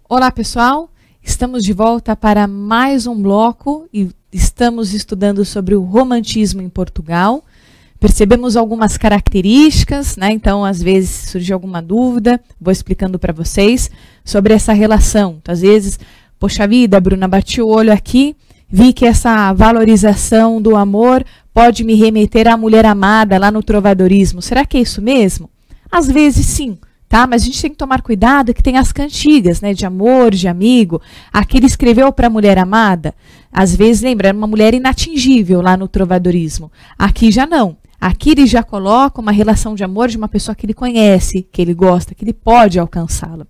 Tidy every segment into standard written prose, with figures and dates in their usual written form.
Olá, pessoal! Estamos de volta para mais um bloco e estamos estudando sobre o romantismo em Portugal. Percebemos algumas características, né? Então, às vezes, surge alguma dúvida, vou explicando para vocês sobre essa relação. Então, às vezes, poxa vida, Bruna, bati o olho aqui, vi que essa valorização do amor pode me remeter à mulher amada lá no trovadorismo. Será que é isso mesmo? Às vezes, sim. Tá? Mas a gente tem que tomar cuidado que tem as cantigas, né, de amor, de amigo. Aqui ele escreveu para a mulher amada. Às vezes, lembra, era uma mulher inatingível lá no trovadorismo. Aqui já não. Aqui ele já coloca uma relação de amor de uma pessoa que ele conhece, que ele gosta, que ele pode alcançá-la.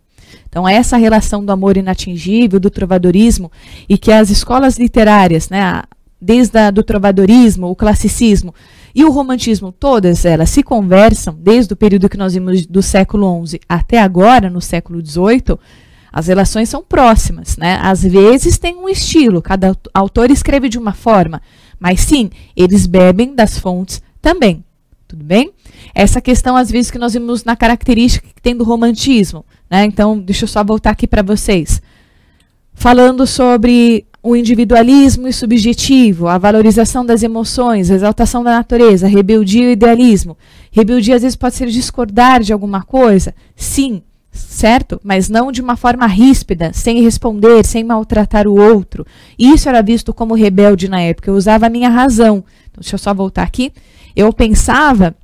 Então, essa relação do amor inatingível, do trovadorismo, e que as escolas literárias, né, desde do trovadorismo, o classicismo e o romantismo, todas elas se conversam, desde o período que nós vimos do século XI até agora, no século XVIII, as relações são próximas, né? Às vezes tem um estilo, cada autor escreve de uma forma, mas sim, eles bebem das fontes também, tudo bem? Essa questão, às vezes, que nós vimos na característica que tem do romantismo, né? Então, deixa eu só voltar aqui para vocês. Falando sobre o individualismo e subjetivo, a valorização das emoções, a exaltação da natureza, a rebeldia e o idealismo. Rebeldia, às vezes, pode ser discordar de alguma coisa, sim, certo? Mas não de uma forma ríspida, sem responder, sem maltratar o outro. Isso era visto como rebelde na época, eu usava a minha razão. Então, deixa eu só voltar aqui. Eu pensava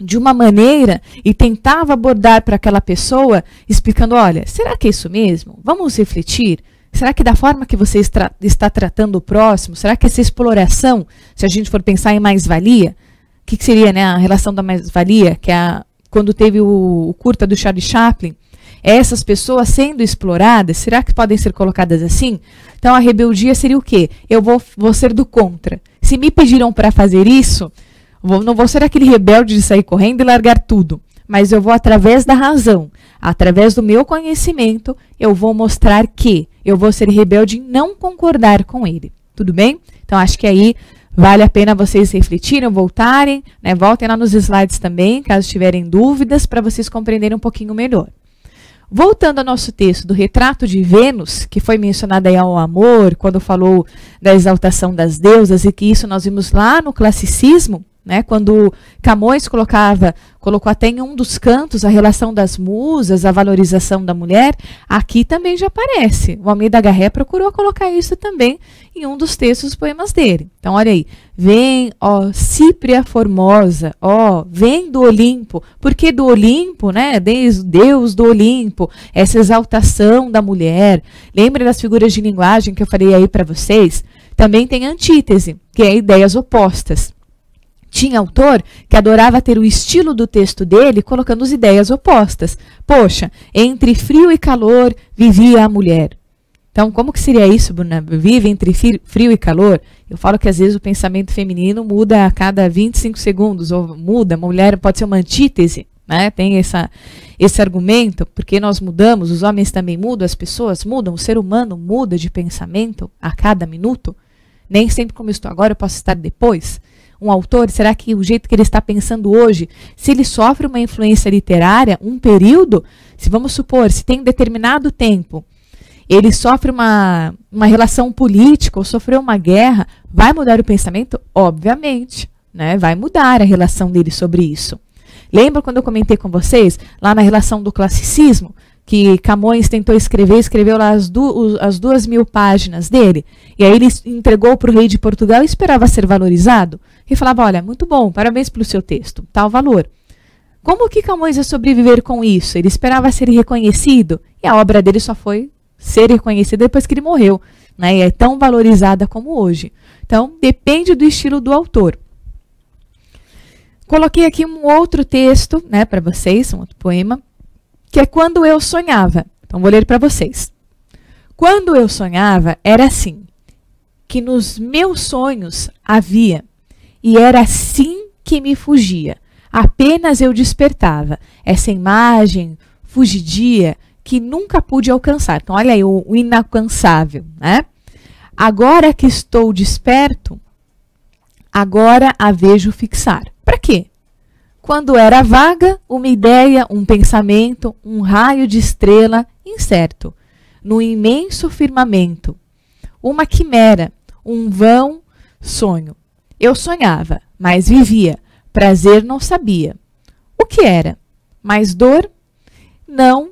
de uma maneira e tentava abordar para aquela pessoa, explicando, olha, será que é isso mesmo? Vamos refletir? Será que da forma que você está tratando o próximo, será que essa exploração, se a gente for pensar em mais-valia, o que seria, né, a relação da mais-valia, que é quando teve o curta do Charlie Chaplin, essas pessoas sendo exploradas, será que podem ser colocadas assim? Então a rebeldia seria o quê? Eu vou ser do contra. Se me pediram para fazer isso, não vou ser aquele rebelde de sair correndo e largar tudo, mas eu vou através da razão, através do meu conhecimento, eu vou mostrar que eu vou ser rebelde em não concordar com ele. Tudo bem? Então, acho que aí vale a pena vocês refletirem, voltarem, né? Voltem lá nos slides também, caso tiverem dúvidas, para vocês compreenderem um pouquinho melhor. Voltando ao nosso texto do retrato de Vênus, que foi mencionado aí ao amor, quando falou da exaltação das deusas, e que isso nós vimos lá no classicismo, né, quando Camões colocou até em um dos cantos a relação das musas, a valorização da mulher, aqui também já aparece. O Almeida Garré procurou colocar isso também em um dos textos dos poemas dele. Então, olha aí. Vem, ó, Cípria formosa, ó, vem do Olimpo. Por que do Olimpo, né? Deus do Olimpo, essa exaltação da mulher. Lembre das figuras de linguagem que eu falei aí para vocês? Também tem antítese, que é ideias opostas. Tinha autor que adorava ter o estilo do texto dele colocando as ideias opostas. Poxa, entre frio e calor vivia a mulher. Então, como que seria isso, Bruna? Vive entre frio e calor? Eu falo que às vezes o pensamento feminino muda a cada 25 segundos, ou muda, a mulher pode ser uma antítese, né? Tem esse argumento, porque nós mudamos, os homens também mudam, as pessoas mudam, o ser humano muda de pensamento a cada minuto. Nem sempre como eu estou agora, eu posso estar depois. Um autor, será que o jeito que ele está pensando hoje, se ele sofre uma influência literária, um período, se vamos supor, se tem um determinado tempo, ele sofre uma relação política ou sofreu uma guerra, vai mudar o pensamento? Obviamente, né? Vai mudar a relação dele sobre isso. Lembra quando eu comentei com vocês, lá na relação do classicismo, que Camões tentou escreveu lá as 2.000 páginas dele, e aí ele entregou para o rei de Portugal e esperava ser valorizado. E falava, olha, muito bom, parabéns pelo seu texto, tal valor. Como que Camões ia sobreviver com isso? Ele esperava ser reconhecido, e a obra dele só foi ser reconhecida depois que ele morreu, né? E é tão valorizada como hoje. Então, depende do estilo do autor. Coloquei aqui um outro texto, né, para vocês, um outro poema, que é Quando Eu Sonhava. Então, vou ler para vocês. Quando eu sonhava, era assim, que nos meus sonhos havia, e era assim que me fugia. Apenas eu despertava essa imagem fugidia que nunca pude alcançar. Então, olha aí, o inalcançável, né? Agora que estou desperto, agora a vejo fixar. Para quê? Quando era vaga, uma ideia, um pensamento, um raio de estrela incerto. no imenso firmamento. Uma quimera, um vão sonho. Eu sonhava, mas vivia. Prazer não sabia. O que era? Mais dor? Não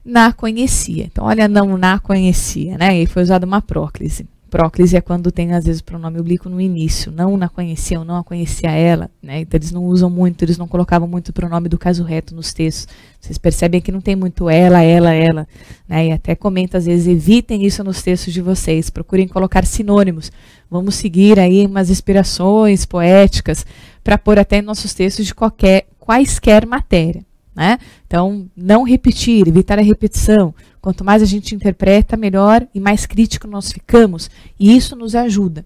na conhecia. Então, olha, não na conhecia, né? E foi usada uma próclise. Próclise é quando tem, às vezes, o pronome oblíquo no início. Não na conheciam, não a conhecia ela, né? Então, eles não usam muito, eles não colocavam muito o pronome do caso reto nos textos. Vocês percebem que não tem muito ela, né? E até comenta, às vezes, evitem isso nos textos de vocês. Procurem colocar sinônimos. Vamos seguir aí umas inspirações poéticas para pôr até em nossos textos de quaisquer matéria, né? Então, não repetir, evitar a repetição. Quanto mais a gente interpreta, melhor e mais crítico nós ficamos. E isso nos ajuda.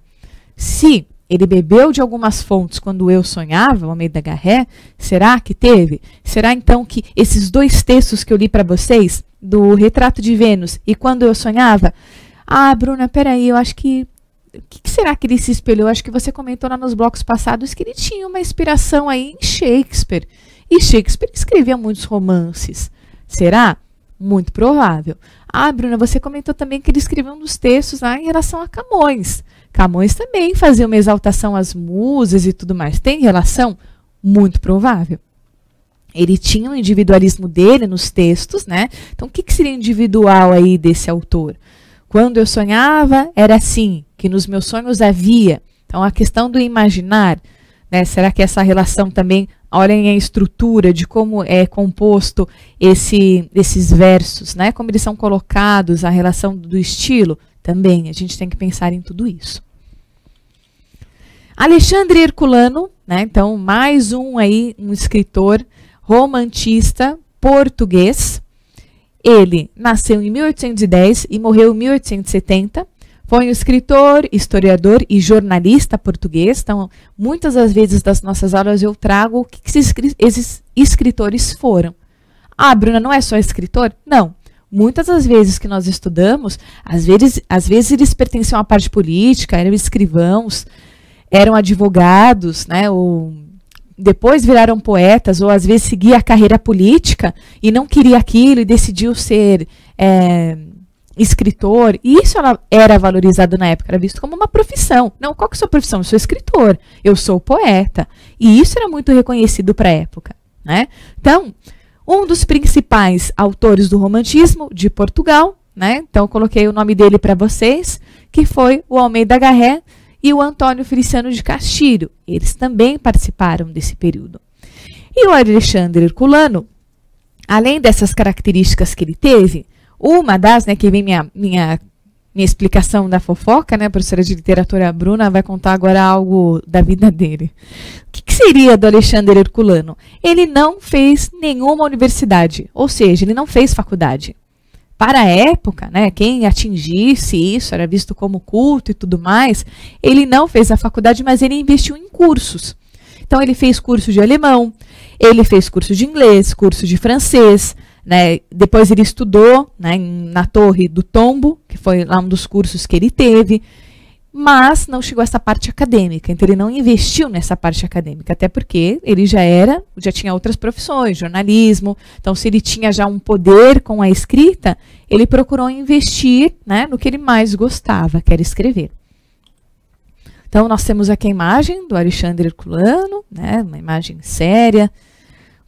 Se ele bebeu de algumas fontes quando eu sonhava, o Almeida Garré, será que teve? Será então que esses dois textos que eu li para vocês, do Retrato de Vênus e Quando Eu Sonhava, Bruna, peraí, eu acho que... O que será que ele se espelhou? Acho que você comentou lá nos blocos passados que ele tinha uma inspiração aí em Shakespeare. E Shakespeare escrevia muitos romances. Será? Muito provável. Bruna, você comentou também que ele escreveu um dos textos lá em relação a Camões. Camões também fazia uma exaltação às musas e tudo mais. Tem relação? Muito provável. Ele tinha o individualismo dele nos textos, né? Então, o que seria individual aí desse autor? Quando eu sonhava, era assim, que nos meus sonhos havia. Então, a questão do imaginar, né? Será que essa relação também... Olhem a estrutura de como é composto esses versos, né? Como eles são colocados, a relação do estilo. Também a gente tem que pensar em tudo isso. Alexandre Herculano, né? Então, mais um escritor romantista português. Ele nasceu em 1810 e morreu em 1870. Foi um escritor, historiador e jornalista português. Então, muitas das vezes das nossas aulas eu trago o que esses escritores foram. Bruna, não é só escritor? Não. Muitas das vezes que nós estudamos, às vezes eles pertenciam à parte política, eram escrivãos, eram advogados, né? Ou depois viraram poetas, ou às vezes seguia a carreira política e não queria aquilo e decidiu ser... escritor, e isso era valorizado na época, era visto como uma profissão. Não, qual que é a sua profissão? Eu sou escritor, eu sou poeta. E isso era muito reconhecido para a época, né? Então, um dos principais autores do romantismo de Portugal, né? Então, eu coloquei o nome dele para vocês, que foi o Almeida Garré e o Antônio Feliciano de Castilho. Eles também participaram desse período. E o Alexandre Herculano, além dessas características que ele teve, uma das, né, que vem minha explicação da fofoca, né, a professora de literatura Bruna vai contar agora algo da vida dele. O que seria do Alexandre Herculano? Ele não fez nenhuma universidade, ou seja, ele não fez faculdade. Para a época, né, quem atingisse isso era visto como culto e tudo mais, ele não fez a faculdade, mas ele investiu em cursos. Então, ele fez curso de alemão, ele fez curso de inglês, curso de francês, né? Depois ele estudou, né, na Torre do Tombo, que foi lá um dos cursos que ele teve, mas não chegou a essa parte acadêmica, então ele não investiu nessa parte acadêmica, até porque ele já tinha outras profissões, jornalismo, então se ele tinha já um poder com a escrita, ele procurou investir, né, no que ele mais gostava, que era escrever. Então nós temos aqui a imagem do Alexandre Herculano, né, uma imagem séria,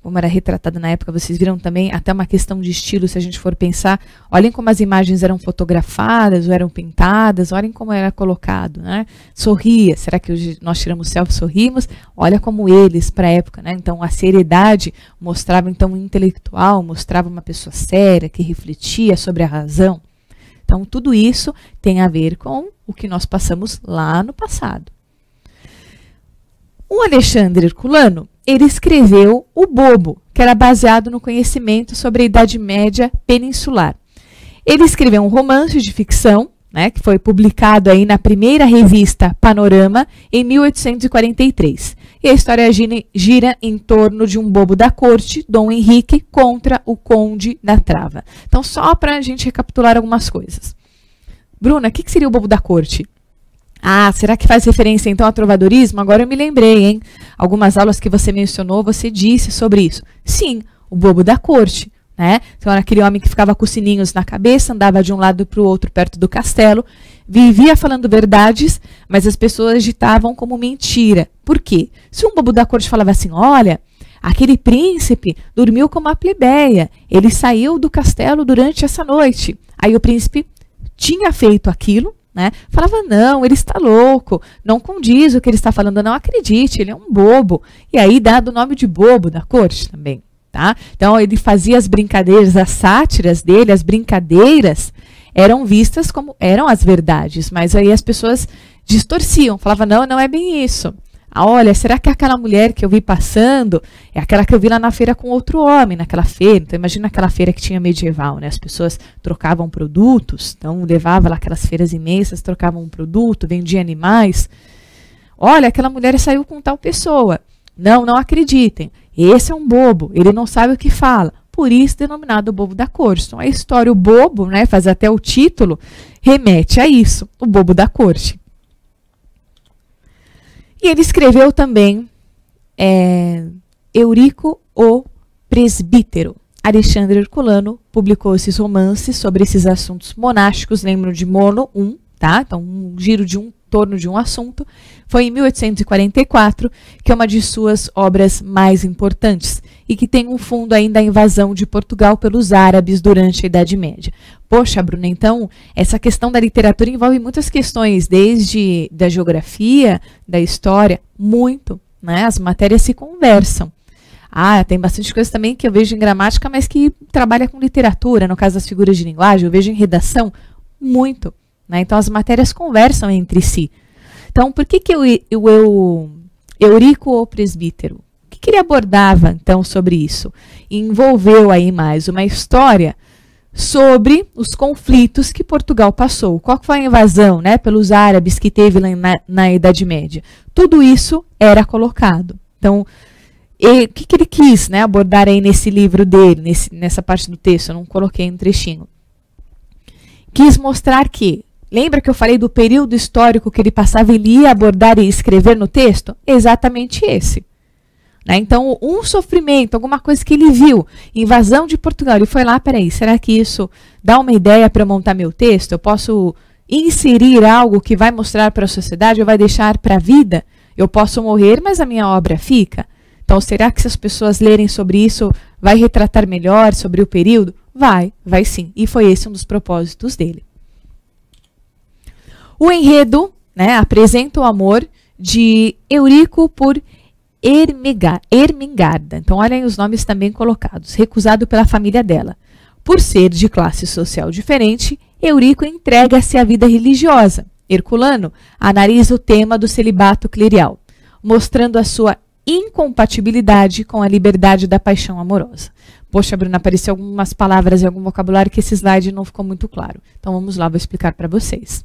como era retratada na época, vocês viram também até uma questão de estilo, se a gente for pensar, olhem como as imagens eram fotografadas ou eram pintadas, olhem como era colocado, né? Sorria, será que hoje nós tiramos selfie e sorrimos? Olha como eles, para a época, né? Então, a seriedade mostrava, então, um intelectual, mostrava uma pessoa séria, que refletia sobre a razão. Então, tudo isso tem a ver com o que nós passamos lá no passado. O Alexandre Herculano, ele escreveu O Bobo, que era baseado no conhecimento sobre a Idade Média peninsular. Ele escreveu um romance de ficção, né, que foi publicado aí na primeira revista Panorama, em 1843. E a história gira em torno de um bobo da corte, Dom Henrique, contra o Conde da Trava. Então, só para a gente recapitular algumas coisas. Bruna, o que seria o bobo da corte? Será que faz referência, então, ao trovadorismo? Agora eu me lembrei, hein? Algumas aulas que você mencionou, você disse sobre isso. Sim, o bobo da corte. né? Então era aquele homem que ficava com os sininhos na cabeça, andava de um lado para o outro perto do castelo, vivia falando verdades, mas as pessoas ditavam como mentira. Por quê? Se um bobo da corte falava assim, olha, aquele príncipe dormiu com uma plebeia, ele saiu do castelo durante essa noite. Aí o príncipe tinha feito aquilo, né? Falava, não, ele está louco, não condiz o que ele está falando, não acredite, ele é um bobo. E aí dá o nome de bobo da corte também. Tá? Então ele fazia as brincadeiras, as sátiras dele, as brincadeiras eram vistas como eram as verdades, mas aí as pessoas distorciam, falavam, não, não é bem isso. Ah, olha, será que aquela mulher que eu vi passando é aquela que eu vi lá na feira com outro homem, naquela feira? Então imagina aquela feira que tinha medieval, né? As pessoas trocavam produtos, então levava lá aquelas feiras imensas, trocavam um produto, vendia animais. Olha, aquela mulher saiu com tal pessoa. Não, não acreditem. Esse é um bobo, ele não sabe o que fala. Por isso, denominado bobo da corte. Então, a história, o bobo, né, faz até o título, remete a isso, o bobo da corte. E ele escreveu também Eurico o Presbítero. Alexandre Herculano publicou esses romances sobre esses assuntos monásticos, lembram de Mono 1, tá? Então, um giro de torno de um assunto. Foi em 1844 que é uma de suas obras mais importantes e que tem um fundo ainda a invasão de Portugal pelos árabes durante a Idade Média. Poxa, Bruna, então essa questão da literatura envolve muitas questões, desde da geografia, da história, muito, né? As matérias se conversam. Ah, tem bastante coisa também que eu vejo em gramática, mas que trabalha com literatura, no caso das figuras de linguagem, eu vejo em redação, muito. Né? Então, as matérias conversam entre si. Então, por que Eurico o Presbítero? O que ele abordava, então, sobre isso? E envolveu aí mais uma história sobre os conflitos que Portugal passou. Qual foi a invasão, né, pelos árabes que teve lá na Idade Média? Tudo isso era colocado. Então, o que ele quis, né, abordar aí nesse livro dele, nessa parte do texto? Eu não coloquei um trechinho. Quis mostrar que, lembra que eu falei do período histórico que ele passava e ele ia abordar e escrever no texto? Exatamente esse. Né? Então, um sofrimento, alguma coisa que ele viu, invasão de Portugal, ele foi lá, peraí, será que isso dá uma ideia para eu montar meu texto? Eu posso inserir algo que vai mostrar para a sociedade, ou vai deixar para a vida? Eu posso morrer, mas a minha obra fica? Então, será que se as pessoas lerem sobre isso, vai retratar melhor sobre o período? Vai sim. E foi esse um dos propósitos dele. O enredo, né, apresenta o amor de Eurico por Ermengarda. Então, olhem os nomes também colocados. Recusado pela família dela. Por ser de classe social diferente, Eurico entrega-se à vida religiosa. Herculano analisa o tema do celibato clerical, mostrando a sua incompatibilidade com a liberdade da paixão amorosa. Poxa, Bruna, apareceu algumas palavras e algum vocabulário que esse slide não ficou muito claro. Então, vamos lá, vou explicar para vocês.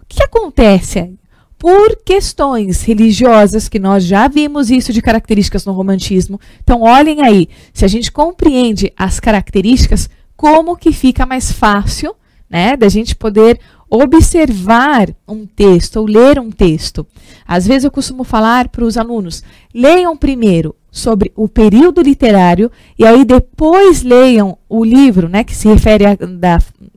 O que acontece aí? Por questões religiosas, que nós já vimos isso de características no romantismo. Então, olhem aí, se a gente compreende as características, como que fica mais fácil, né, da gente poder observar um texto ou ler um texto. Às vezes eu costumo falar para os alunos, leiam primeiro sobre o período literário e aí depois leiam o livro, né, que se refere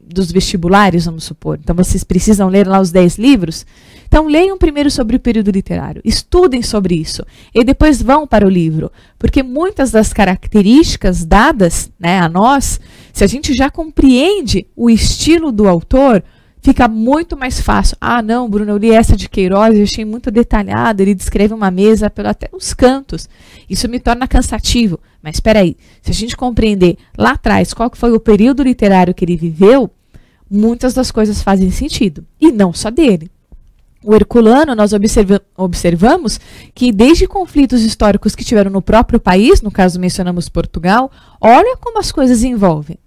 dos vestibulares, vamos supor. Então, vocês precisam ler lá os 10 livros. Então, leiam primeiro sobre o período literário, estudem sobre isso e depois vão para o livro. Porque muitas das características dadas, né, a nós, se a gente já compreende o estilo do autor, fica muito mais fácil. Ah, não, Bruno, eu li essa de Queiroz e achei muito detalhada, ele descreve uma mesa até os cantos. Isso me torna cansativo. Mas espera aí, se a gente compreender lá atrás qual que foi o período literário que ele viveu, muitas das coisas fazem sentido. E não só dele. O Herculano, nós observamos que desde conflitos históricos que tiveram no próprio país, no caso mencionamos Portugal, olha como as coisas envolvem.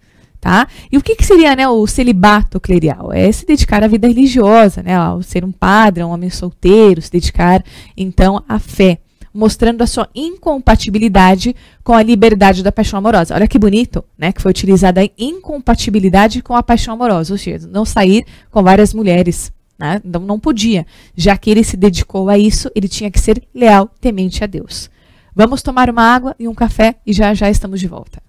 Tá? E o que seria, né, o celibato clerical? É se dedicar à vida religiosa, né, ao ser um padre, um homem solteiro, se dedicar então à fé, mostrando a sua incompatibilidade com a liberdade da paixão amorosa. Olha que bonito, né, que foi utilizada a incompatibilidade com a paixão amorosa, ou seja, não sair com várias mulheres. Né? Então não podia, já que ele se dedicou a isso, ele tinha que ser leal, temente a Deus. Vamos tomar uma água e um café e já já estamos de volta.